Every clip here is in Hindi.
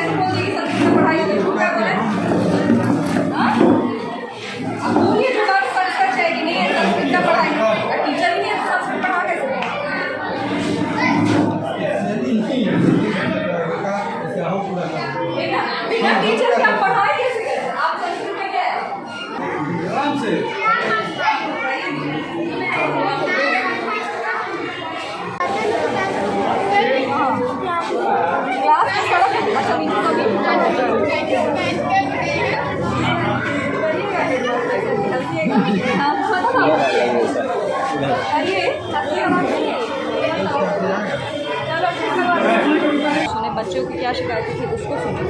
कैसे बोल दी कि संस्कृत में पढ़ाई होती है, झूठ क्या बोले? हाँ? अब बोलिए जो बात सच है कि नहीं है संस्कृत का पढ़ाई, और टीचर ही नहीं है तो संस्कृत पढ़ा कैसे? बिना टीचर के आप पढ़ाई कैसे करें? आप संस्कृत में क्या है? आराम से क्लास में सड़क अच्छा नीचे सुने बच्चों की क्या शिकायतें थी उसको सुने।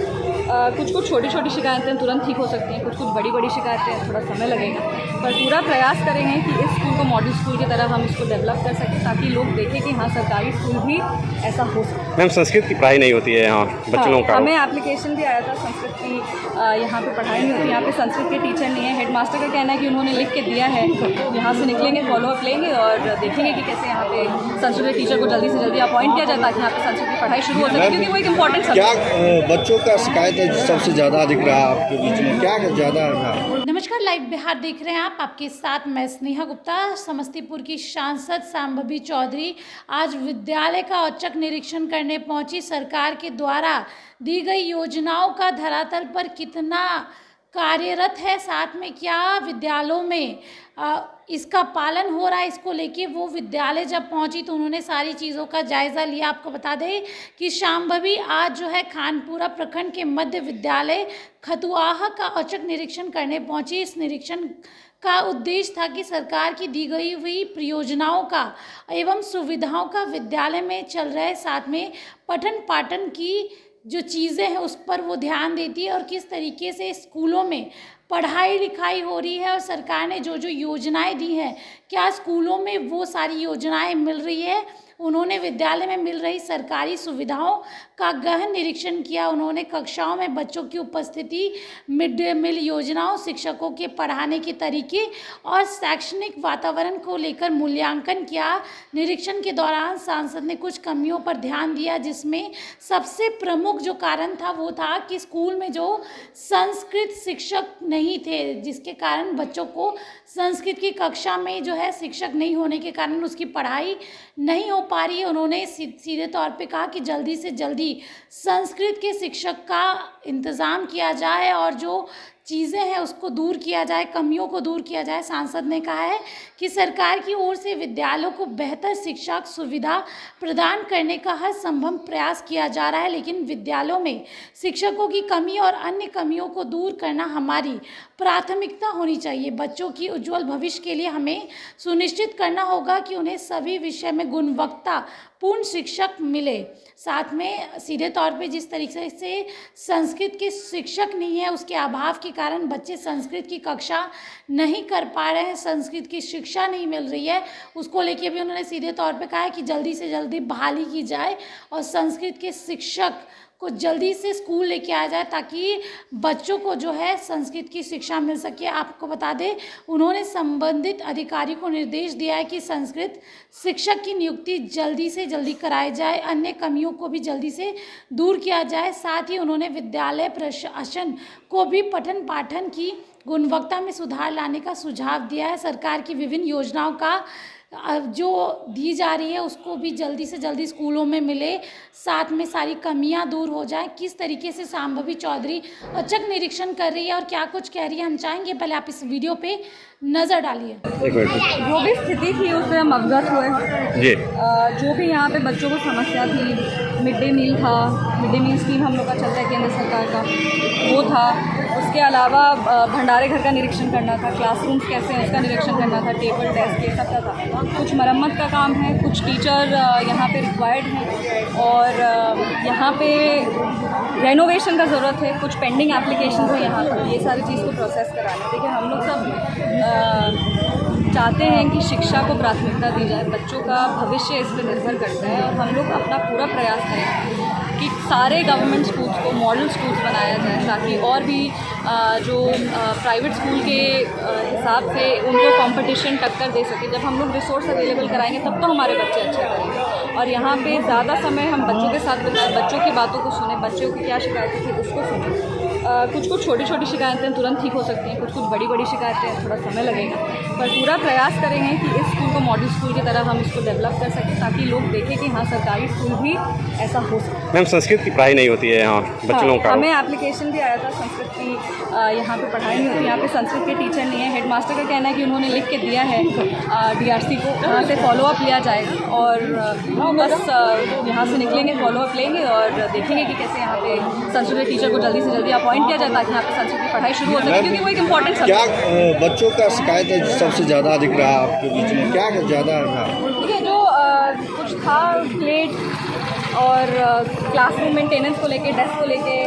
कुछ छोटी छोटी शिकायतें तुरंत ठीक हो सकती हैं, कुछ बड़ी बड़ी शिकायतें थोड़ा समय लगेगा, पर पूरा प्रयास करेंगे कि इस स्कूल को मॉडल स्कूल की तरह हम इसको डेवलप कर सकें ताकि लोग देखें कि हाँ सरकारी स्कूल भी ऐसा हो सकता है। मैम संस्कृत की पढ़ाई नहीं होती है यहाँ बच्चों का? हमें एप्लीकेशन भी आया था संस्कृत की, यहाँ पे पढ़ाई नहीं होती, यहाँ पे संस्कृत के टीचर नहीं है। हेडमास्टर का कहना है कि उन्होंने लिख के दिया है, यहाँ से निकलेंगे फॉलोअप लेंगे और देखेंगे कि कैसे यहाँ पे संस्कृत के टीचर को जल्दी से जल्दी अपॉइंट किया जाए ताकि यहाँ पे संस्कृत की पढ़ाई शुरू हो सके, क्योंकि वो एक इम्पॉर्टेंट क्या बच्चों का शिकायत सबसे ज़्यादा दिख रहा है आपके बीच में, क्या ज़्यादा है? नमस्कार, लाइव बिहार देख रहे हैं आप, आपके साथ मैं स्नेहा गुप्ता। समस्तीपुर की सांसद शांभवी चौधरी आज विद्यालय का औचक निरीक्षण करने पहुंची। सरकार के द्वारा दी गई योजनाओं का धरातल पर कितना कार्यरत है, साथ में क्या विद्यालयों में इसका पालन हो रहा है, इसको लेके वो विद्यालय जब पहुंची तो उन्होंने सारी चीज़ों का जायज़ा लिया। आपको बता दें कि शांभवी आज जो है खानपुरा प्रखंड के मध्य विद्यालय खतुआहा का औचक निरीक्षण करने पहुंची। इस निरीक्षण का उद्देश्य था कि सरकार की दी गई हुई परियोजनाओं का एवं सुविधाओं का विद्यालय में चल रहे, साथ में पठन पाठन की जो चीज़ें हैं उस पर वो ध्यान देती है और किस तरीके से स्कूलों में पढ़ाई लिखाई हो रही है और सरकार ने जो जो योजनाएं दी हैं क्या स्कूलों में वो सारी योजनाएं मिल रही है। उन्होंने विद्यालय में मिल रही सरकारी सुविधाओं का गहन निरीक्षण किया। उन्होंने कक्षाओं में बच्चों की उपस्थिति, मिड डे मील योजनाओं, शिक्षकों के पढ़ाने के तरीके और शैक्षणिक वातावरण को लेकर मूल्यांकन किया। निरीक्षण के दौरान सांसद ने कुछ कमियों पर ध्यान दिया, जिसमें सबसे प्रमुख जो कारण था वो था कि स्कूल में जो संस्कृत शिक्षक नहीं थे, जिसके कारण बच्चों को संस्कृत की कक्षा में जो है शिक्षक नहीं होने के कारण उसकी पढ़ाई नहीं हो पा रही है। उन्होंने सीधे तौर पे कहा कि जल्दी से जल्दी संस्कृत के शिक्षक का इंतज़ाम किया जाए और जो चीज़ें हैं उसको दूर किया जाए, कमियों को दूर किया जाए। सांसद ने कहा है कि सरकार की ओर से विद्यालयों को बेहतर शिक्षा सुविधा प्रदान करने का हर संभव प्रयास किया जा रहा है, लेकिन विद्यालयों में शिक्षकों की कमी और अन्य कमियों को दूर करना हमारी प्राथमिकता होनी चाहिए। बच्चों की उज्जवल भविष्य के लिए हमें सुनिश्चित करना होगा कि उन्हें सभी विषय में गुणवत्तापूर्ण शिक्षक मिले। साथ में सीधे तौर पे जिस तरीके से संस्कृत के शिक्षक नहीं है, उसके अभाव के कारण बच्चे संस्कृत की कक्षा नहीं कर पा रहे हैं, संस्कृत की शिक्षा नहीं मिल रही है, उसको लेके भी उन्होंने सीधे तौर पे कहा है कि जल्दी से जल्दी बहाली की जाए और संस्कृत के शिक्षक को जल्दी से स्कूल लेके आया जाए ताकि बच्चों को जो है संस्कृत की शिक्षा मिल सके। आपको बता दें उन्होंने संबंधित अधिकारी को निर्देश दिया है कि संस्कृत शिक्षक की नियुक्ति जल्दी से जल्दी कराई जाए, अन्य कमियों को भी जल्दी से दूर किया जाए। साथ ही उन्होंने विद्यालय प्रशासन को भी पठन पाठन की गुणवत्ता में सुधार लाने का सुझाव दिया है। सरकार की विभिन्न योजनाओं का जो दी जा रही है उसको भी जल्दी से जल्दी स्कूलों में मिले, साथ में सारी कमियां दूर हो जाएं। किस तरीके से शांभवी चौधरी औचक निरीक्षण कर रही है और क्या कुछ कह रही है हम चाहेंगे पहले आप इस वीडियो पे नज़र डालिए। जो भी स्थिति थी उससे हम अवगत हुए जी। जो भी यहाँ पे बच्चों को समस्या थी, मिड डे मील था, मिड डे मील स्कीम हम लोग का चलता है केंद्र सरकार का, वो था। उसके अलावा भंडारे घर का निरीक्षण करना था, क्लासरूम्स कैसे हैं उसका निरीक्षण करना था, टेबल डेस्क ये सब का था। कुछ मरम्मत का काम है, कुछ टीचर यहाँ पे रिक्वायर्ड हैं और यहाँ पे रेनोवेशन का ज़रूरत है, कुछ पेंडिंग एप्लीकेशन है यहाँ पर, ये सारी चीज़ को प्रोसेस कराना। देखिए हम लोग सब चाहते हैं कि शिक्षा को प्राथमिकता दी जाए, बच्चों का भविष्य इस पर निर्भर करता है और हम लोग अपना पूरा प्रयास करें कि सारे गवर्नमेंट स्कूल्स को मॉडल स्कूल्स बनाया जाए ताकि और भी जो प्राइवेट स्कूल के हिसाब से उनको कंपटीशन टक्कर दे सके। जब हम लोग रिसोर्स अवेलेबल कराएंगे तब तो हमारे बच्चे अच्छे करेंगे। और यहाँ पे ज़्यादा समय हम बच्चों के साथ बिताएं, बच्चों की बातों को सुने, बच्चों की क्या शिकायतें थी उसको सुने। कुछ छोटी छोटी शिकायतें तुरंत ठीक हो सकती हैं, कुछ बड़ी बड़ी शिकायतें थोड़ा समय लगेगा, पर पूरा प्रयास करेंगे कि इस स्कूल को मॉडल स्कूल की तरह हम इसको डेवलप कर सकें, ताकि लोग देखें कि हाँ, सरकारी स्कूल भी ऐसा हो सकता है। मैम संस्कृत की पढ़ाई नहीं होती है यहाँ बच्चों का। हमें एप्लीकेशन भी आया था संस्कृत की, यहाँ पे पढ़ाई नहीं होती, यहाँ पे संस्कृत के टीचर नहीं है। हेडमास्टर का कहना है कि उन्होंने लिख के दिया है DRC को, वहाँ से फॉलोअप लिया जाएगा और बस यहाँ से निकलेंगे, फॉलोअप लेंगे और देखेंगे कि कैसे यहाँ पे संस्कृत के टीचर को जल्दी से जल्दी अपॉइंट किया जाए, ताकि यहाँ पे संस्कृत की पढ़ाई शुरू हो सके, क्योंकि वो एक इम्पॉर्टेंट क्या सब्जेक्ट है। बच्चों का शिकायत सबसे ज़्यादा अधिक रहा आपके बीच में, क्या ज़्यादा रहा? देखिए, जो कुछ था प्लेट और क्लासरूम मेंटेनेंस को लेके, डेस्क को लेके,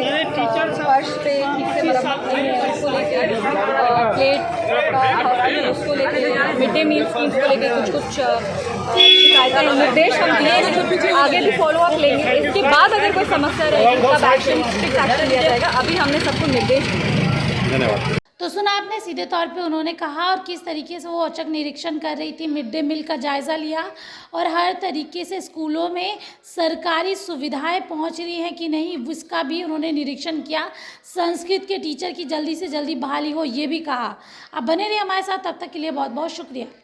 फर्श पे ठीक से मरम्मत नहीं है उसको लेके, प्लेट का उसको लेके, मिड डे मील स्कीम्स को लेके कुछ शिकायतें, निर्देश हम दिए हैं, आगे भी फॉलो अप लेंगे। इसके बाद अगर कोई समस्या रहेगी तब एक्शन, स्ट्रिक्ट एक्शन लिया जाएगा। अभी हमने सबको निर्देश दिए। धन्यवाद। तो सुना आपने सीधे तौर पे उन्होंने कहा और किस तरीके से वो औचक निरीक्षण कर रही थी, मिड डे मील का जायज़ा लिया और हर तरीके से स्कूलों में सरकारी सुविधाएं पहुंच रही हैं कि नहीं उसका भी उन्होंने निरीक्षण किया। संस्कृत के टीचर की जल्दी से जल्दी बहाली हो ये भी कहा। अब बने रहिए हमारे साथ, तब तक के लिए बहुत बहुत शुक्रिया।